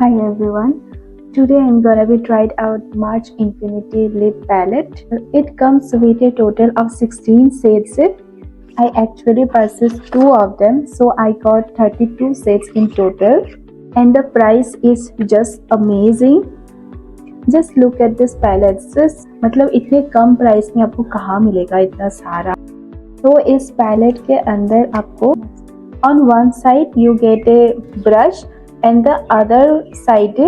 Hi everyone, today I'm gonna be tried out March Infinity lip palette. It comes with a total of 16 shades. I actually purchased 2 of them, so I got 32 shades in total, and the price is just amazing. Just look at this palette. मतलब इतने कम price में आपको कहाँ मिलेगा इतना सारा. तो इस पैलेट के अंदर आपको on one side you get a brush and the other side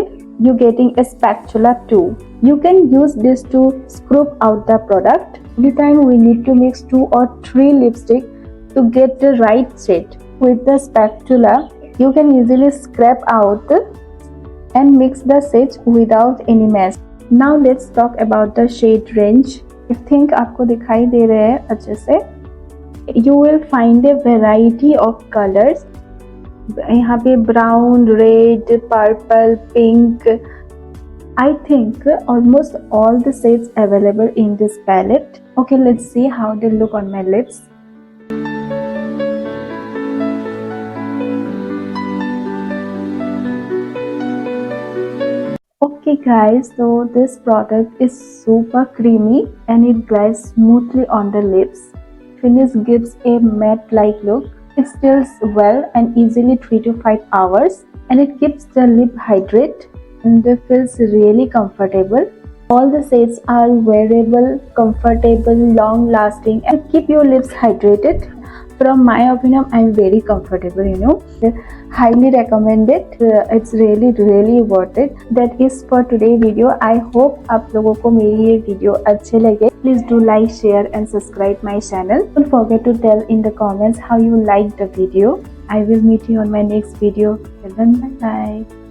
you getting a spatula too. You can use this to scrub out the product. Every time we need to mix 2 or 3 lipstick to get the right shade. With the spatula you can easily scrape out and mix the shades without any mess. Now let's talk about the shade range. I think आपको दिखाई दे रहे हैं अच्छे से. You will find a variety of colors. यहाँ पे brown, red, purple, pink. I think almost all the shades available in this palette. Okay, let's see how they look on my lips. Okay guys, so this product is super creamy and it glides smoothly on the lips. Finish gives a matte-like look. It stills well and easily 3 to 5 hours, and it keeps the lip hydrated and feels really comfortable. All the shades are wearable, comfortable, long-lasting, and keep your lips hydrated. From my opinion, I'm very comfortable. Highly recommend it. It's really worth it. That is for today video. I hope आप लोगों को मेरी ये video अच्छे लगे. Please do like, share and subscribe my channel. Don't forget to tell in the comments how you liked the video. I will meet you on my next video. Till then, bye bye.